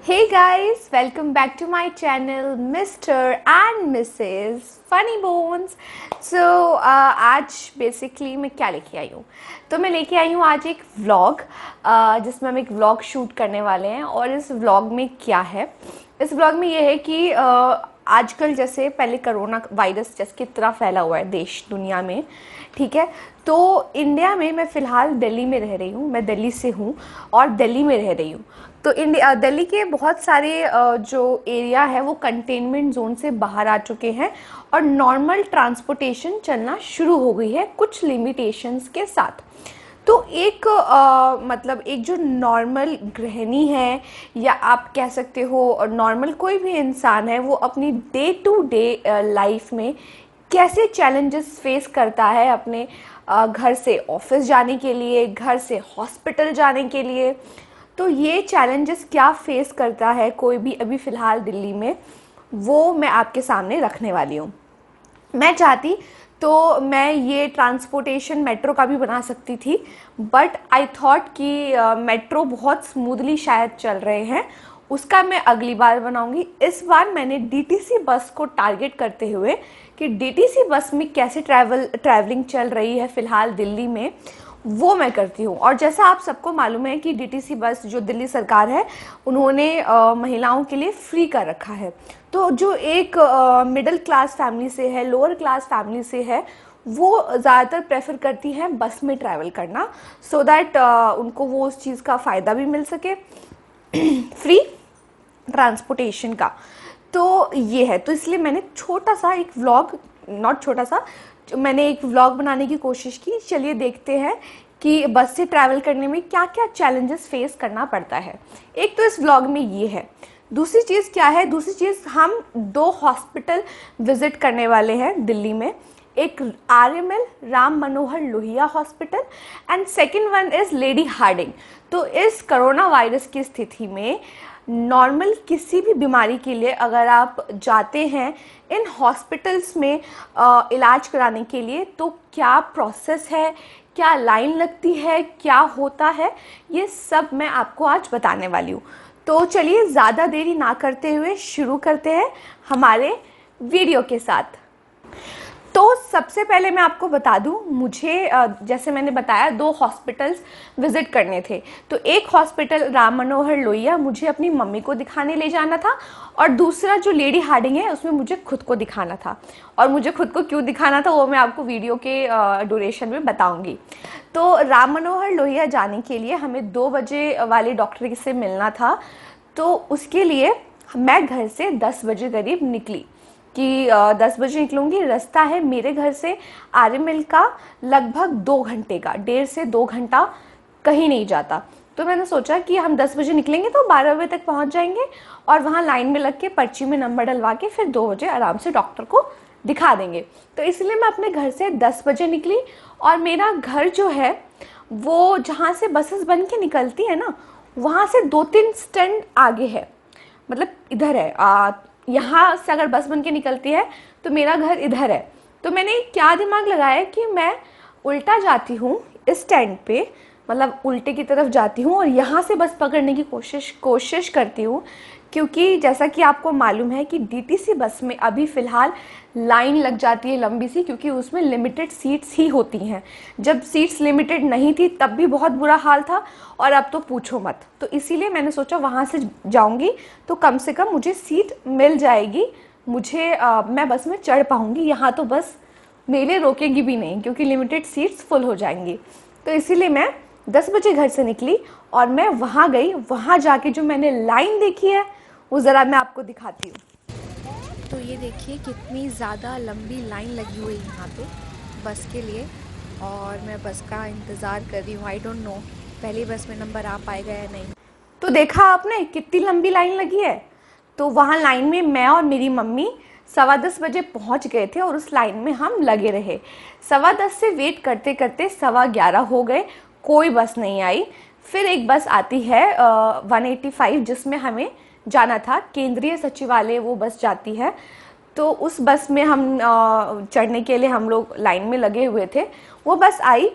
Hey guys, welcome back to my channel Mr. and Mrs. Funny Bones. So आज basically मैं क्या लेके आई हूँ, तो मैं लेके आई हूँ आज एक व्लॉग जिसमें हम एक व्लॉग शूट करने वाले हैं। और इस व्लॉग में क्या है, इस व्लॉग में ये है कि आजकल जैसे पहले कोरोना वायरस जैसे कितना फैला हुआ है देश दुनिया में, ठीक है। तो इंडिया में मैं फ़िलहाल दिल्ली में रह रही हूँ, मैं दिल्ली से हूँ और दिल्ली में रह रही हूँ। तो दिल्ली के बहुत सारे जो एरिया है वो कंटेनमेंट जोन से बाहर आ चुके हैं और नॉर्मल ट्रांसपोर्टेशन चलना शुरू हो गई है कुछ लिमिटेशंस के साथ। तो एक मतलब एक जो नॉर्मल गृहिणी है या आप कह सकते हो नॉर्मल कोई भी इंसान है, वो अपनी डे टू डे लाइफ में कैसे चैलेंजेस फेस करता है अपने घर से ऑफिस जाने के लिए, घर से हॉस्पिटल जाने के लिए। तो ये चैलेंजेस क्या फेस करता है कोई भी अभी फ़िलहाल दिल्ली में, वो मैं आपके सामने रखने वाली हूँ। मैं चाहती तो मैं ये ट्रांसपोर्टेशन मेट्रो का भी बना सकती थी, बट आई थॉट कि मेट्रो बहुत स्मूथली शायद चल रहे हैं, उसका मैं अगली बार बनाऊंगी। इस बार मैंने डीटीसी बस को टारगेट करते हुए कि डीटीसी बस में कैसे ट्रैवलिंग चल रही है फ़िलहाल दिल्ली में, वो मैं करती हूँ। और जैसा आप सबको मालूम है कि डीटीसी बस जो दिल्ली सरकार है उन्होंने महिलाओं के लिए फ्री कर रखा है। तो जो एक मिडिल क्लास फैमिली से है, लोअर क्लास फैमिली से है, वो ज़्यादातर प्रेफर करती हैं बस में ट्रैवल करना, सो दैट उनको वो उस चीज़ का फ़ायदा भी मिल सके फ्री ट्रांसपोर्टेशन का। तो ये है, तो इसलिए मैंने छोटा सा एक व्लॉग, नॉट छोटा सा, मैंने एक व्लॉग बनाने की कोशिश की। चलिए देखते हैं कि बस से ट्रैवल करने में क्या क्या चैलेंजेस फेस करना पड़ता है। एक तो इस व्लॉग में ये है। दूसरी चीज़ क्या है, दूसरी चीज़ हम 2 हॉस्पिटल विज़िट करने वाले हैं दिल्ली में। एक RML Ram Manohar Lohia hospital and second one is Lady Hardinge. तो इस कोरोना वायरस की स्थिति में नॉर्मल किसी भी बीमारी के लिए अगर आप जाते हैं इन हॉस्पिटल्स में इलाज कराने के लिए, तो क्या प्रोसेस है, क्या लाइन लगती है, क्या होता है, ये सब मैं आपको आज बताने वाली हूँ। तो चलिए ज़्यादा देरी ना करते हुए शुरू करते हैं हमारे वीडियो के साथ। तो सबसे पहले मैं आपको बता दूं, मुझे जैसे मैंने बताया 2 हॉस्पिटल्स विज़िट करने थे। तो एक हॉस्पिटल राम मनोहर लोहिया मुझे अपनी मम्मी को दिखाने ले जाना था, और दूसरा जो लेडी हार्डिंग है उसमें मुझे खुद को दिखाना था। और मुझे खुद को क्यों दिखाना था वो मैं आपको वीडियो के ड्यूरेशन में बताऊंगी। तो राम मनोहर लोहिया जाने के लिए हमें 2 बजे वाले डॉक्टर से मिलना था। तो उसके लिए मैं घर से 10 बजे करीब निकली कि 10 बजे निकलूँगी। रास्ता है मेरे घर से आरएमएल का लगभग 2 घंटे का, 1.5 से 2 घंटा कहीं नहीं जाता। तो मैंने सोचा कि हम 10 बजे निकलेंगे तो 12 बजे तक पहुंच जाएंगे और वहाँ लाइन में लग के पर्ची में नंबर डलवा के फिर 2 बजे आराम से डॉक्टर को दिखा देंगे। तो इसलिए मैं अपने घर से 10 बजे निकली। और मेरा घर जो है वो जहाँ से बसेस बन के निकलती है ना, वहाँ से 2-3 स्टैंड आगे है, मतलब इधर है। यहाँ से अगर बस बन के निकलती है तो मेरा घर इधर है। तो मैंने क्या दिमाग लगाया कि मैं उल्टा जाती हूँ इस स्टैंड पे, मतलब उल्टे की तरफ जाती हूँ और यहाँ से बस पकड़ने की कोशिश करती हूँ। क्योंकि जैसा कि आपको मालूम है कि डीटीसी बस में अभी फ़िलहाल लाइन लग जाती है लंबी सी, क्योंकि उसमें लिमिटेड सीट्स ही होती हैं। जब सीट्स लिमिटेड नहीं थी तब भी बहुत बुरा हाल था, और अब तो पूछो मत। तो इसीलिए मैंने सोचा वहाँ से जाऊँगी तो कम से कम मुझे सीट मिल जाएगी, मुझे मैं बस में चढ़ पाऊँगी। यहाँ तो बस मेरे लिए रोकेगी भी नहीं क्योंकि लिमिटेड सीट्स फुल हो जाएंगी। तो इसीलिए मैं 10 बजे घर से निकली और मैं वहाँ गई। वहाँ जाके जो मैंने लाइन देखी है वो ज़रा मैं आपको दिखाती हूँ। तो ये देखिए कितनी ज़्यादा लंबी लाइन लगी हुई है यहाँ पे बस के लिए, और मैं बस का इंतज़ार कर रही हूँ। आई डोंट नो पहली बस में नंबर आ पाएगा या नहीं। तो देखा आपने कितनी लंबी लाइन लगी है। तो वहाँ लाइन में मैं और मेरी मम्मी 10:15 बजे पहुँच गए थे और उस लाइन में हम लगे रहे। 10:15 से वेट करते करते 11:15 हो गए, कोई बस नहीं आई। फिर एक बस आती है 185 जिसमें हमें जाना था, केंद्रीय सचिवालय वो बस जाती है। तो उस बस में हम चढ़ने के लिए हम लोग लाइन में लगे हुए थे। वो बस आई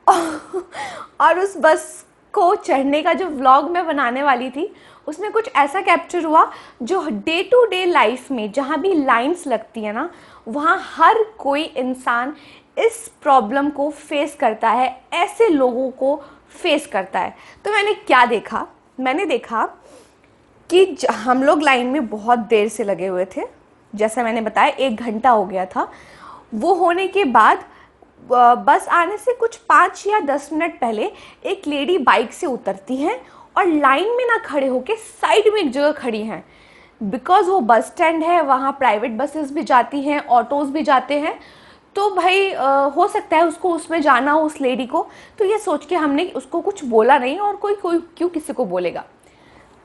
और उस बस को चढ़ने का जो व्लॉग मैं बनाने वाली थी उसमें कुछ ऐसा कैप्चर हुआ जो डे टू डे लाइफ में जहाँ भी लाइंस लगती है ना, वहाँ हर कोई इंसान इस प्रॉब्लम को फेस करता है, ऐसे लोगों को फेस करता है। तो मैंने क्या देखा, मैंने देखा कि हम लोग लाइन में बहुत देर से लगे हुए थे, जैसा मैंने बताया 1 घंटा हो गया था। वो होने के बाद बस आने से कुछ 5 या 10 मिनट पहले एक लेडी बाइक से उतरती हैं और लाइन में ना खड़े होके साइड में एक जगह खड़ी हैं, बिकॉज वो बस स्टैंड है, वहाँ प्राइवेट बसेस भी जाती हैं, ऑटोज़ भी जाते हैं। तो भाई हो सकता है उसको उसमें जाना हो, उस लेडी को। तो ये सोच के हमने उसको कुछ बोला नहीं, और कोई कोई क्यों किसी को बोलेगा।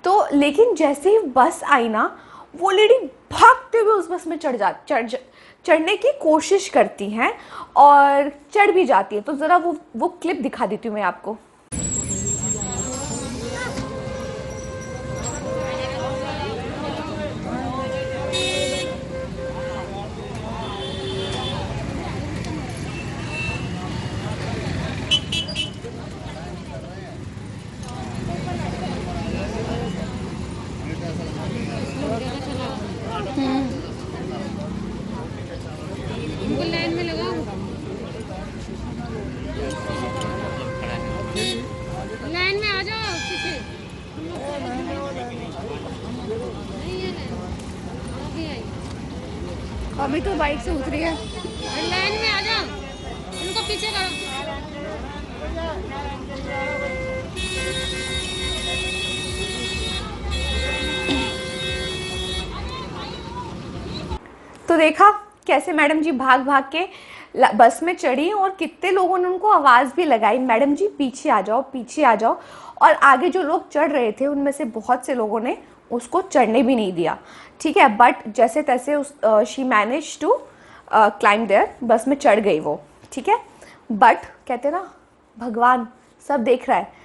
तो लेकिन जैसे ही बस आई ना, वो लेडी भागते हुए उस बस में चढ़ने की कोशिश करती हैं और चढ़ भी जाती है। तो ज़रा वो क्लिप दिखा देती हूँ मैं आपको। लाइन में लगाओ, लाइन में आ जाओ पीछे। नहीं है लाइन, अभी आई। अभी तो बाइक से उतरी है। लाइन में आ जाओ, उनको पीछे करो। तो देखा कैसे मैडम जी भाग भाग के बस में चढ़ी, और कितने लोगों ने उनको आवाज़ भी लगाई, मैडम जी पीछे आ जाओ, पीछे आ जाओ। और आगे जो लोग चढ़ रहे थे उनमें से बहुत से लोगों ने उसको चढ़ने भी नहीं दिया, ठीक है। बट जैसे तैसे she manage to climb there, bus में चढ़ गई वो, ठीक है। बट कहते ना, भगवान सब देख रहा है।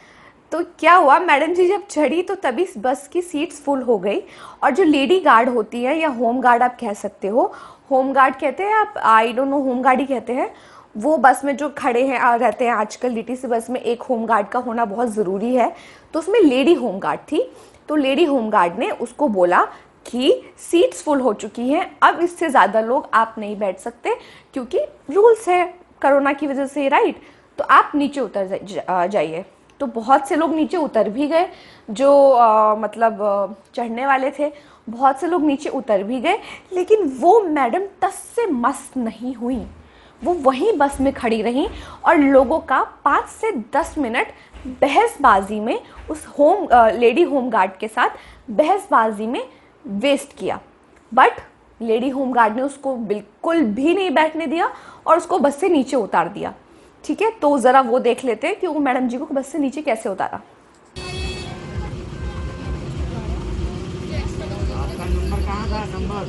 तो क्या हुआ, मैडम जी जब चढ़ी तो तभी बस की सीट्स फुल हो गई, और जो लेडी गार्ड होती है, या होम गार्ड आप कह सकते हो, होम गार्ड कहते हैं आप, I don't know, home guard ही कहते हैं, वो बस में जो खड़े हैं रहते हैं आजकल डीटीसी बस में, एक होम गार्ड का होना बहुत ज़रूरी है। तो उसमें लेडी होम गार्ड थी। तो लेडी होम गार्ड ने उसको बोला कि सीट्स फुल हो चुकी हैं, अब इससे ज़्यादा लोग आप नहीं बैठ सकते, क्योंकि रूल्स है कोरोना की वजह से, राइट। तो आप नीचे उतर जाइए। तो बहुत से लोग नीचे उतर भी गए, जो चढ़ने वाले थे, बहुत से लोग नीचे उतर भी गए। लेकिन वो मैडम टस से मस नहीं हुई, वो वहीं बस में खड़ी रहीं और लोगों का 5 से 10 मिनट बहसबाजी में, उस लेडी होम गार्ड के साथ बहसबाजी में वेस्ट किया। बट लेडी होम गार्ड ने उसको बिल्कुल भी नहीं बैठने दिया और उसको बस से नीचे उतार दिया, ठीक है। तो ज़रा वो देख लेते हैं कि वो मैडम जी को बस से नीचे कैसे उतारा। आपका नंबर कहाँ था? नंबर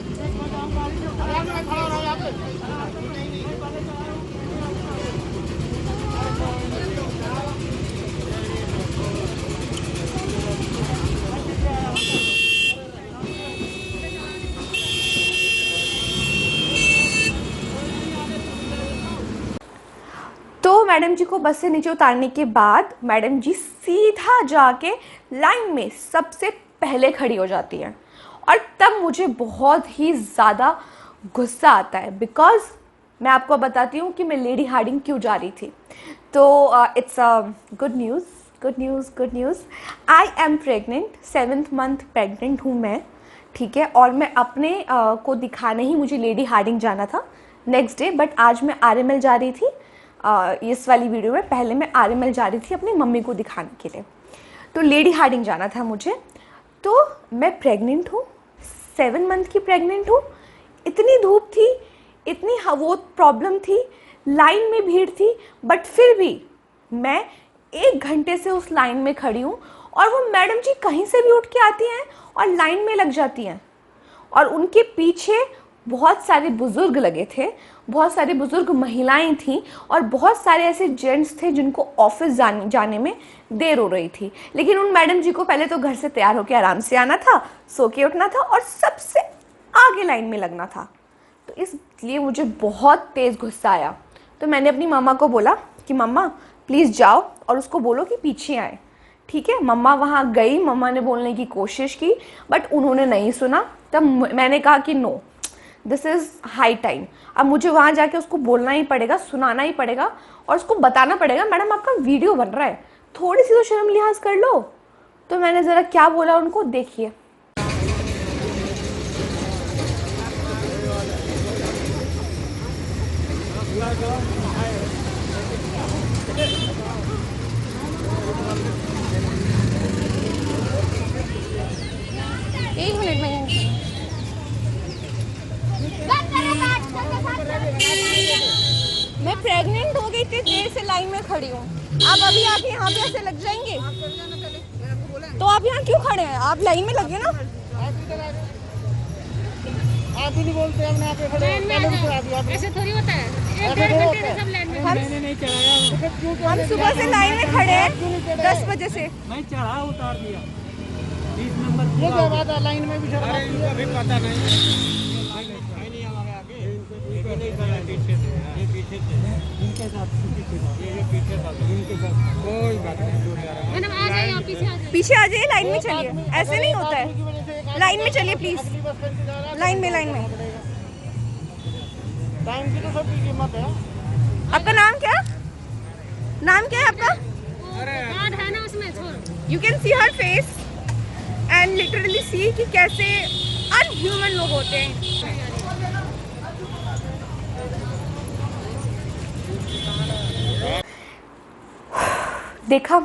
तो मैडम जी को बस से नीचे उतारने के बाद मैडम जी सीधा जाके लाइन में सबसे पहले खड़ी हो जाती हैं। और तब मुझे बहुत ही ज़्यादा गुस्सा आता है, बिकॉज मैं आपको बताती हूँ कि मैं लेडी हार्डिंग क्यों जा रही थी। तो it's a good news, good news, good news. I am pregnant, 7th month pregnant हूँ मैं, ठीक है। और मैं अपने को दिखाने ही मुझे लेडी हार्डिंग जाना था नेक्स्ट डे, बट आज मैं RML जा रही थी। इस वाली वीडियो में पहले मैं RML जा रही थी अपनी मम्मी को दिखाने के लिए। तो लेडी हार्डिंग जाना था मुझे। तो मैं प्रेग्नेंट हूँ, 7 मंथ की प्रेग्नेंट हूँ, इतनी धूप थी, इतनी वो प्रॉब्लम थी, लाइन में भीड़ थी, बट फिर भी मैं 1 घंटे से उस लाइन में खड़ी हूँ। और वो मैडम जी कहीं से भी उठ के आती हैं और लाइन में लग जाती हैं। और उनके पीछे बहुत सारे बुज़ुर्ग लगे थे, बहुत सारे बुज़ुर्ग महिलाएं थीं, और बहुत सारे ऐसे जेंट्स थे जिनको ऑफिस जाने में देर हो रही थी। लेकिन उन मैडम जी को पहले तो घर से तैयार होकर आराम से आना था, सो के उठना था और सबसे आगे लाइन में लगना था। तो इसलिए मुझे बहुत तेज़ गुस्सा आया। तो मैंने अपनी मम्मा को बोला कि मम्मा प्लीज़ जाओ और उसको बोलो कि पीछे आए, ठीक है, मम्मा वहाँ गई, मम्मा ने बोलने की कोशिश की बट उन्होंने नहीं सुना। तब मैंने कहा कि no, this is high time, अब मुझे वहाँ जाके उसको बोलना ही पड़ेगा, सुनाना ही पड़ेगा और उसको बताना पड़ेगा मैडम आपका वीडियो बन रहा है, थोड़ी सी तो शर्म लिहाज कर लो। तो मैंने ज़रा क्या बोला उनको, देखिए। एक मिनट में मैं प्रेग्नेंट हो गई, इतनी देर से लाइन में खड़ी हूँ, आप अभी आके यहाँ पे ऐसे लग जाएंगे, तो आप यहाँ क्यों खड़े हैं? आप लाइन में लगे ना। आप भी नहीं बोलते, हमने यहाँ पे खड़े लाइन में आ जाओ। ऐसे थोड़ी होता है, एक डेढ़ घंटे से सब लाइन में। मैंने नहीं चढ़ाया, हम सुबह से लाइन में खड़े हैं 10 बजे से। मैं चढ़ा उतार दिया 20 नंबर। ये क्या बात है, लाइन में भी चढ़ा, अभी पता नहीं हमारे आगे पीछे से इनके साथ पीछे था इनके साथ कोई बात नहीं। मैडम आ जाइए, आप पीछे आ जाइए, लाइन में चलिए, ऐसे नहीं होता है, लाइन में चलिए प्लीज, लाइन में टाइम की तो सबकी कीमत है। आपका नाम क्या है आपका? कार्ड है ना उसमें, छोड़। You can see her face and literally see कि कैसे अनह्यूमन लोग होते हैं। देखा,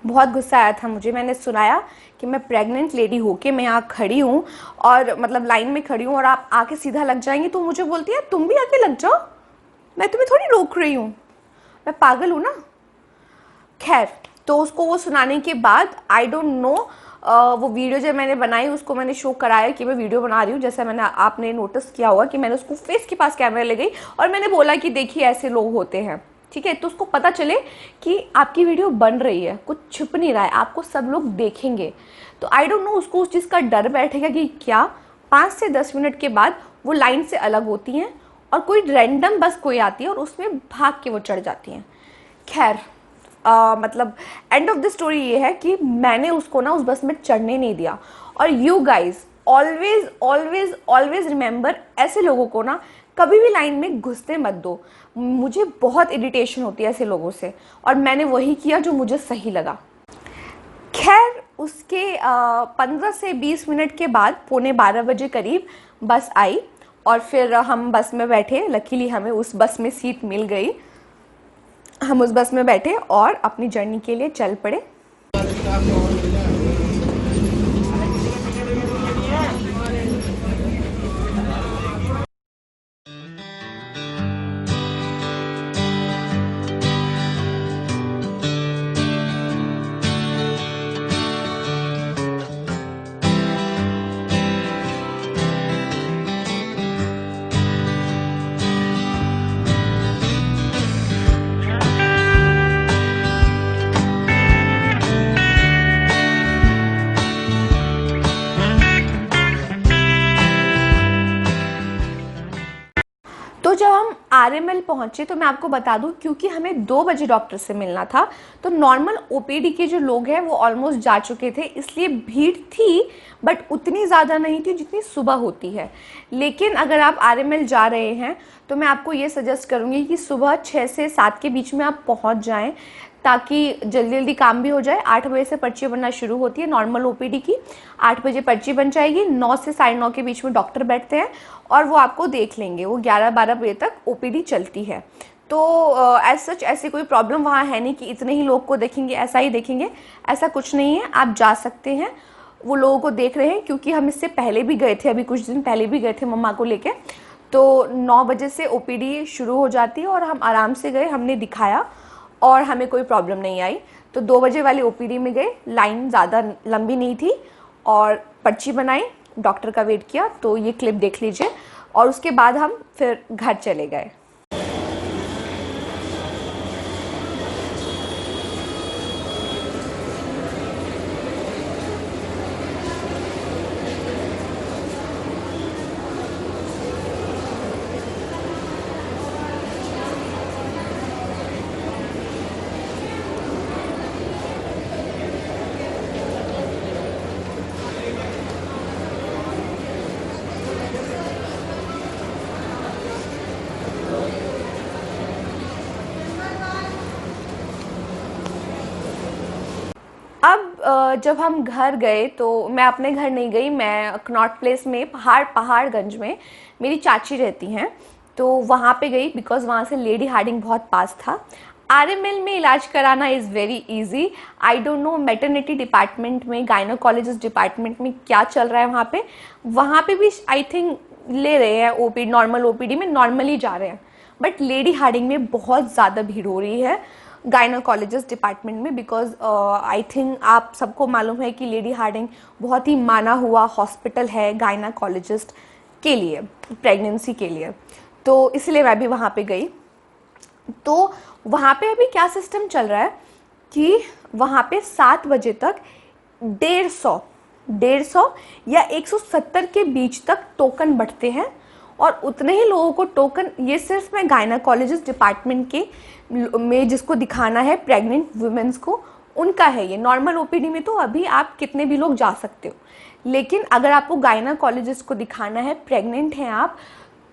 बहुत गुस्सा आया था मुझे, मैंने सुनाया कि मैं प्रेग्नेंट लेडी होके मैं यहाँ खड़ी हूँ और मतलब लाइन में खड़ी हूँ और आप आके सीधा लग जाएंगे, तो मुझे बोलती है तुम भी आके लग जाओ, मैं तुम्हें थोड़ी रोक रही हूँ, मैं पागल हूँ ना। खैर, तो उसको वो सुनाने के बाद आई डोंट नो, वो वीडियो जब मैंने बनाई उसको मैंने शो कराया कि मैं वीडियो बना रही हूँ, जैसा मैंने आपने नोटिस किया होगा कि मैंने उसको फेस के पास कैमरा ले गई और मैंने बोला कि देखिए ऐसे लोग होते हैं, ठीक है, तो उसको पता चले कि आपकी वीडियो बन रही है, कुछ छिप नहीं रहा है, आपको सब लोग देखेंगे। तो आई डोंट नो उसको उस चीज़ का डर बैठेगा कि क्या 5 से 10 मिनट के बाद वो लाइन से अलग होती हैं और कोई रैंडम बस कोई आती है और उसमें भाग के वो चढ़ जाती हैं। खैर, मतलब एंड ऑफ द स्टोरी ये है कि मैंने उसको ना उस बस में चढ़ने नहीं दिया। और you guys always always always remember, ऐसे लोगों को ना कभी भी लाइन में घुसने मत दो, मुझे बहुत इरिटेशन होती है ऐसे लोगों से, और मैंने वही किया जो मुझे सही लगा। खैर, उसके 15 से 20 मिनट के बाद 11:45 बजे करीब बस आई और फिर हम बस में बैठे, लकीली हमें उस बस में सीट मिल गई, हम उस बस में बैठे और अपनी जर्नी के लिए चल पड़े। तो जब हम आरएमएल पहुंचे तो मैं आपको बता दूं, क्योंकि हमें 2 बजे डॉक्टर से मिलना था, तो नॉर्मल ओपीडी के जो लोग हैं वो ऑलमोस्ट जा चुके थे, इसलिए भीड़ थी बट उतनी ज़्यादा नहीं थी जितनी सुबह होती है। लेकिन अगर आप आरएमएल जा रहे हैं तो मैं आपको ये सजेस्ट करूँगी कि सुबह 6 से 7 के बीच में आप पहुँच जाएँ, ताकि जल्दी जल्दी काम भी हो जाए। 8 बजे से पर्ची बनना शुरू होती है नॉर्मल ओपीडी की, 8 बजे पर्ची बन जाएगी, 9 से 9:30 के बीच में डॉक्टर बैठते हैं और वो आपको देख लेंगे। वो 11-12 बजे तक ओपीडी चलती है। तो एज सच ऐसी कोई प्रॉब्लम वहाँ है नहीं कि इतने ही लोग को देखेंगे, ऐसा ही देखेंगे, ऐसा कुछ नहीं है, आप जा सकते हैं। वो लोगों को देख रहे हैं क्योंकि हम इससे पहले भी गए थे, अभी कुछ दिन पहले भी गए थे मम्मा को लेके। तो 9 बजे से ओपीडी शुरू हो जाती है और हम आराम से गए, हमने दिखाया और हमें कोई प्रॉब्लम नहीं आई। तो 2 बजे वाली ओपीडी में गए, लाइन ज़्यादा लंबी नहीं थी और पर्ची बनाई, डॉक्टर का वेट किया। तो ये क्लिप देख लीजिए और उसके बाद हम फिर घर चले गए। जब हम घर गए तो मैं अपने घर नहीं गई, मैं कनॉट प्लेस में पहाड़गंज में मेरी चाची रहती हैं, तो वहाँ पे गई बिकॉज वहाँ से लेडी हार्डिंग बहुत पास था। आरएमएल में इलाज कराना is very easy. I don't no maternity department में, गायनोकोलॉजिस्ट डिपार्टमेंट में क्या चल रहा है वहाँ पे भी आई थिंक ले रहे हैं ओपी, नॉर्मल ओपीडी में नॉर्मली जा रहे हैं, बट लेडी हार्डिंग में बहुत ज़्यादा भीड़ हो रही है गायनोकोलॉजिस्ट डिपार्टमेंट में, बिकॉज आई थिंक आप सबको मालूम है कि लेडी हार्डिंग बहुत ही माना हुआ हॉस्पिटल है गायनोकोलॉजिस्ट के लिए, प्रेगनेंसी के लिए। तो इसलिए मैं भी वहाँ पे गई। तो वहाँ पे अभी क्या सिस्टम चल रहा है कि वहाँ पे 7 बजे तक 150 या 170 के बीच तक टोकन बंटते हैं, और उतने ही लोगों को टोकन, ये सिर्फ मैं गायनाकोलॉजिस्ट डिपार्टमेंट के में जिसको दिखाना है प्रेग्नेंट वुमेन्स को, उनका है ये। नॉर्मल ओपीडी में तो अभी आप कितने भी लोग जा सकते हो, लेकिन अगर आपको गायनाकोलॉजिस्ट को दिखाना है, प्रेग्नेंट हैं आप,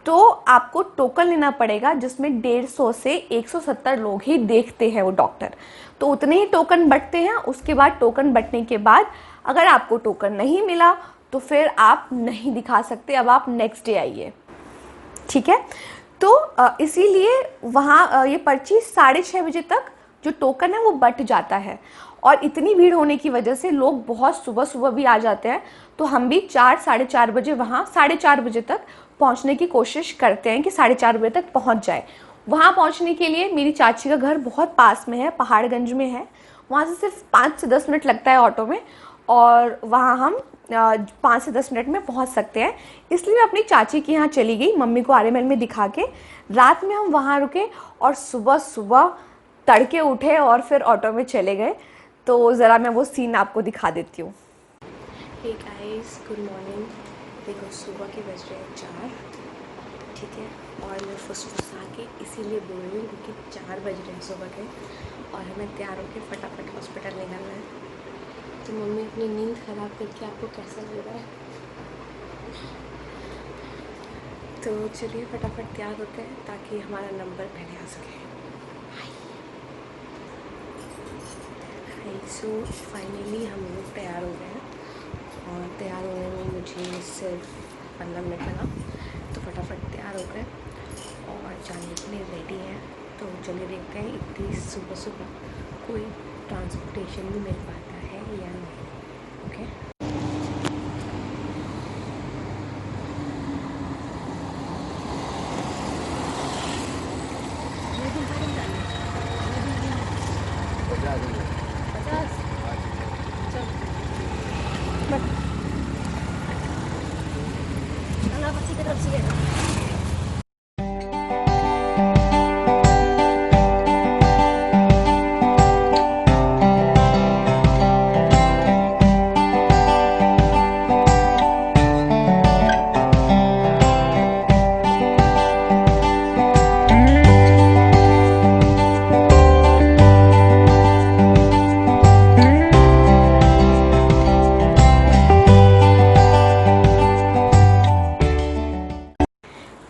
तो आपको टोकन लेना पड़ेगा, जिसमें 150 से 170 लोग ही देखते हैं वो डॉक्टर। तो उतने ही टोकन बंटते हैं। उसके बाद टोकन बंटने के बाद अगर आपको टोकन नहीं मिला तो फिर आप नहीं दिखा सकते, अब आप नेक्स्ट डे आइए, ठीक है। तो इसीलिए वहाँ ये पर्ची 6:30 बजे तक जो टोकन है वो बंट जाता है, और इतनी भीड़ होने की वजह से लोग बहुत सुबह सुबह भी आ जाते हैं। तो हम भी 4-4:30 बजे वहाँ 4:30 बजे तक पहुँचने की कोशिश करते हैं कि 4:30 बजे तक पहुँच जाए। वहाँ पहुँचने के लिए मेरी चाची का घर बहुत पास में है, पहाड़गंज में है, वहाँ से सिर्फ 5 से 10 मिनट लगता है ऑटो में, और वहाँ हम 5 से 10 मिनट में पहुँच सकते हैं। इसलिए मैं अपनी चाची के यहाँ चली गई, मम्मी को आरएमएल में दिखा के। रात में हम वहाँ रुके और सुबह सुबह तड़के उठे और फिर ऑटो में चले गए। तो ज़रा मैं वो सीन आपको दिखा देती हूँ। Hey guys, good morning. देखो सुबह के बज रहे हैं 4, ठीक है, और मैं फुसफुसा के इसीलिए बोल रही हूँ क्योंकि 4 बज रहे हैं सुबह के, और हमें तैयार होकर फटाफट हॉस्पिटल निकलना है। तो मम्मी अपनी नींद ख़राब करके आपको कैसा लग रहा है? तो चलिए फटाफट तैयार होते हैं ताकि हमारा नंबर पहले आ सके। सो फाइनली हम लोग तैयार हो गए हैं, और तैयार होने में मुझे सिर्फ 15 मिनट लगा। तो फटाफट तैयार हो गए और जाने के लिए रेडी हैं। तो चलिए देखते हैं इतनी सुबह सुबह कोई ट्रांसपोर्टेशन भी मिल पाता है या नहीं। ओके,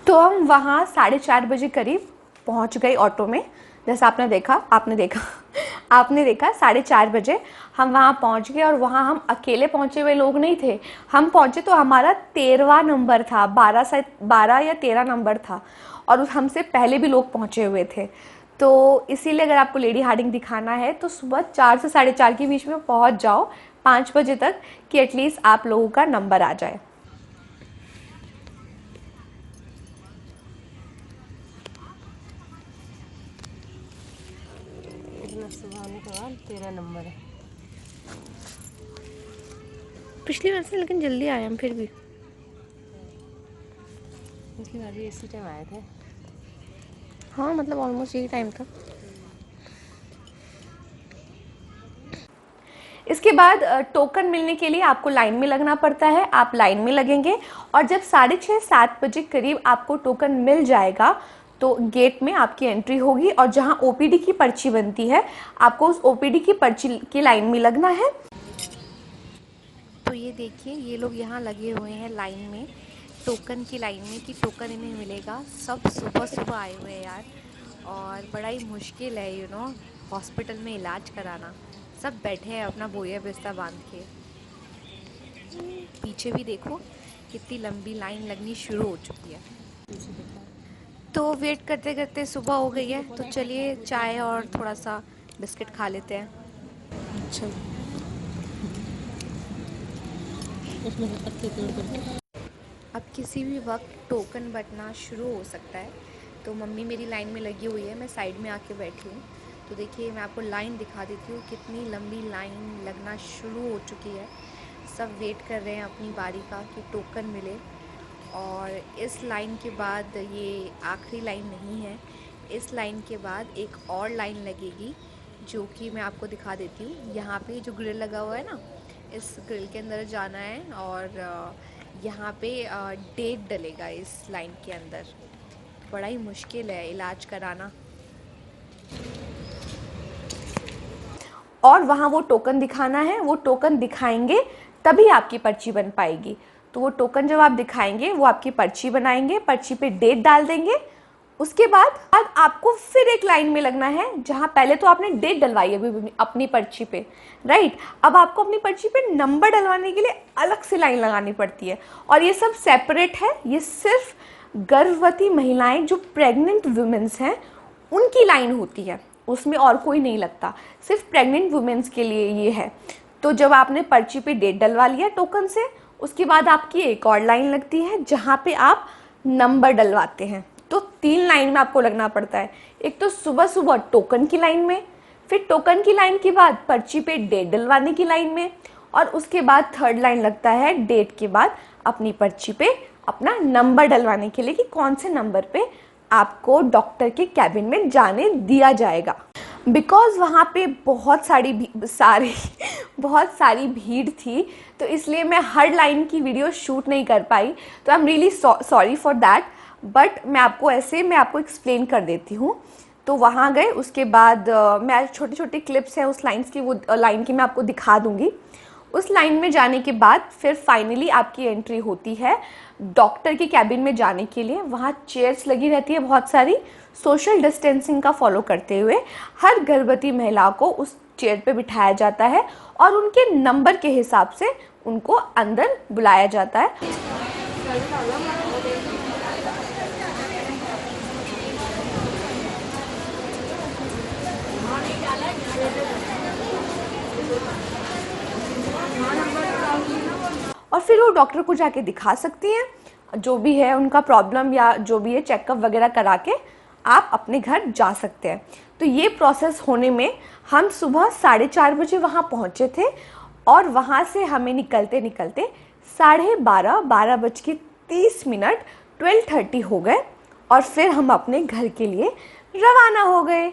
तो हम वहाँ 4:30 बजे करीब पहुँच गए ऑटो में। जैसा आपने देखा 4:30 बजे हम वहाँ पहुँच गए, और वहाँ हम अकेले पहुँचे हुए लोग नहीं थे। हम पहुँचे तो हमारा 13वां नंबर था, 12 या 13 नंबर था, और हमसे पहले भी लोग पहुँचे हुए थे। तो इसीलिए अगर आपको लेडी हार्डिंग दिखाना है तो सुबह 4 से 4:30 के बीच में पहुँच जाओ 5 बजे तक, कि एटलीस्ट आप लोगों का नंबर आ जाए। सुबह आने के बाद 13 नंबर है। पिछली बार से लेकिन जल्दी आए हम फिर भी। पिछली बार भी इसी टाइम आए थे। हाँ, मतलब ऑलमोस्ट यही टाइम था। इसके बाद टोकन मिलने के लिए आपको लाइन में लगना पड़ता है। आप लाइन में लगेंगे, और जब 6:30-7 बजे करीब आपको टोकन मिल जाएगा तो गेट में आपकी एंट्री होगी, और जहां ओपीडी की पर्ची बनती है आपको उस ओपीडी की पर्ची की लाइन में लगना है। तो ये देखिए, ये लोग यहाँ लगे हुए हैं लाइन में, टोकन की लाइन में, कि टोकन इन्हें मिलेगा। सब सुबह सुबह आए हुए हैं यार, और बड़ा ही मुश्किल है हॉस्पिटल में इलाज कराना। सब बैठे हैं अपना बोया बिस्तर बांध के। पीछे भी देखो कितनी लंबी लाइन लगनी शुरू हो चुकी है। तो वेट करते करते सुबह हो गई है, तो चलिए चाय और थोड़ा सा बिस्किट खा लेते हैं। अच्छा, उसमें से पत्ते तोड़ कर अब किसी भी वक्त टोकन बटना शुरू हो सकता है। तो मम्मी मेरी लाइन में लगी हुई है, मैं साइड में आके बैठी हूँ। तो देखिए मैं आपको लाइन दिखा देती हूँ, कितनी लंबी लाइन लगना शुरू हो चुकी है। सब वेट कर रहे हैं अपनी बारी का कि टोकन मिले। और इस लाइन के बाद ये आखिरी लाइन नहीं है, इस लाइन के बाद एक और लाइन लगेगी जो कि मैं आपको दिखा देती हूँ। यहाँ पे जो ग्रिल लगा हुआ है ना, इस ग्रिल के अंदर जाना है और यहाँ पे डेट डलेगा इस लाइन के अंदर। बड़ा ही मुश्किल है इलाज कराना। और वहाँ वो टोकन दिखाना है, वो टोकन दिखाएंगे तभी आपकी पर्ची बन पाएगी। तो वो टोकन जब आप दिखाएंगे वो आपकी पर्ची बनाएंगे, पर्ची पे डेट डाल देंगे। उसके बाद आपको फिर एक लाइन में लगना है, जहाँ पहले तो आपने डेट डलवाई है अपनी पर्ची पे, राइट। अब आपको अपनी पर्ची पे नंबर डलवाने के लिए अलग से लाइन लगानी पड़ती है। और ये सब सेपरेट है, ये सिर्फ गर्भवती महिलाएं जो प्रेग्नेंट वुमेन्स हैं उनकी लाइन होती है, उसमें और कोई नहीं लगता, सिर्फ प्रेग्नेंट वुमेन्स के लिए ये है। तो जब आपने पर्ची पे डेट डलवा लिया टोकन से, उसके बाद आपकी एक और लाइन लगती है जहाँ पे आप नंबर डलवाते हैं। तो 3 लाइन में आपको लगना पड़ता है। एक तो सुबह सुबह टोकन की लाइन में, फिर टोकन की लाइन के बाद पर्ची पे डेट डलवाने की लाइन में, और उसके बाद 3rd लाइन लगता है डेट के बाद अपनी पर्ची पे अपना नंबर डलवाने के लिए कि कौन से नंबर पे आपको डॉक्टर के कैबिन में जाने दिया जाएगा। बिकॉज़ वहाँ पे बहुत सारी भीड़ थी, तो इसलिए मैं हर लाइन की वीडियो शूट नहीं कर पाई। तो I am really sorry for that, but मैं आपको एक्सप्लेन कर देती हूँ। तो वहाँ गए, उसके बाद मैं छोटे छोटे क्लिप्स हैं उस लाइन्स की, वो लाइन की मैं आपको दिखा दूँगी। उस लाइन में जाने के बाद फिर फाइनली आपकी एंट्री होती है डॉक्टर के कैबिन में जाने के लिए। वहाँ चेयर्स लगी रहती है बहुत सारी, सोशल डिस्टेंसिंग का फॉलो करते हुए हर गर्भवती महिला को उस चेयर पे बिठाया जाता है और उनके नंबर के हिसाब से उनको अंदर बुलाया जाता है। और फिर वो डॉक्टर को जाके दिखा सकती हैं, जो भी है उनका प्रॉब्लम या जो भी है चेकअप वगैरह करा के आप अपने घर जा सकते हैं। तो ये प्रोसेस होने में हम सुबह 4:30 बजे वहाँ पहुँचे थे और वहाँ से हमें निकलते निकलते 12:30 12:30 हो गए और फिर हम अपने घर के लिए रवाना हो गए।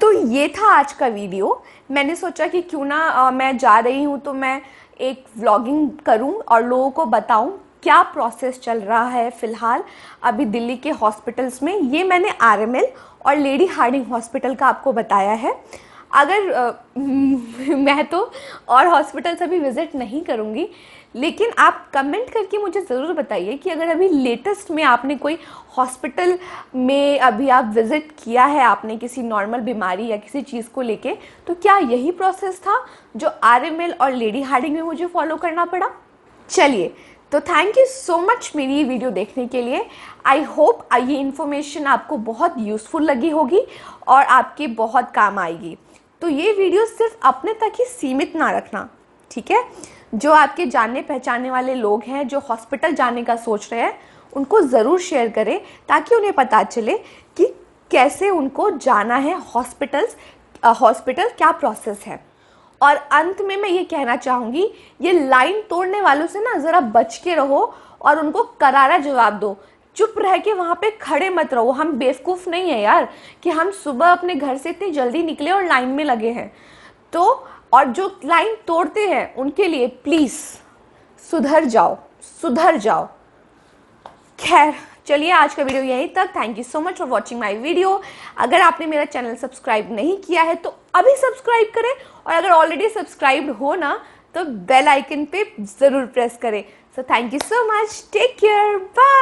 तो ये था आज का वीडियो। मैंने सोचा कि क्यों ना मैं जा रही हूँ तो मैं एक व्लॉगिंग करूँ और लोगों को बताऊँ क्या प्रोसेस चल रहा है फ़िलहाल अभी दिल्ली के हॉस्पिटल्स में। ये मैंने आरएमएल और लेडी हार्डिंग हॉस्पिटल का आपको बताया है। अगर मैं तो और हॉस्पिटल्स अभी विज़िट नहीं करूँगी, लेकिन आप कमेंट करके मुझे ज़रूर बताइए कि अगर अभी लेटेस्ट में आपने कोई हॉस्पिटल में अभी आप विज़िट किया है, आपने किसी नॉर्मल बीमारी या किसी चीज़ को लेके, तो क्या यही प्रोसेस था जो आरएमएल और लेडी हार्डिंग में मुझे फॉलो करना पड़ा। चलिए, तो थैंक यू सो मच मेरी ये वीडियो देखने के लिए। आई होप ये इन्फॉर्मेशन आपको बहुत यूज़फुल लगी होगी और आपके बहुत काम आएगी। तो ये वीडियो सिर्फ अपने तक ही सीमित ना रखना, ठीक है। जो आपके जानने पहचानने वाले लोग हैं जो हॉस्पिटल जाने का सोच रहे हैं, उनको ज़रूर शेयर करें ताकि उन्हें पता चले कि कैसे उनको जाना है हॉस्पिटल क्या प्रोसेस है। और अंत में मैं ये कहना चाहूँगी, ये लाइन तोड़ने वालों से ना ज़रा बच के रहो और उनको करारा जवाब दो। चुप रह के वहाँ पे खड़े मत रहो। हम बेवकूफ़ नहीं है यार कि हम सुबह अपने घर से इतनी जल्दी निकले और लाइन में लगे हैं। तो और जो लाइन तोड़ते हैं उनके लिए प्लीज़ सुधर जाओ। खैर चलिए, आज का वीडियो यहीं तक। Thank you so much for watching my video. अगर आपने मेरा चैनल सब्सक्राइब नहीं किया है तो अभी सब्सक्राइब करें, और अगर ऑलरेडी सब्सक्राइब्ड हो ना तो बेल आइकन पे ज़रूर प्रेस करें। So thank you so much, take care, bye.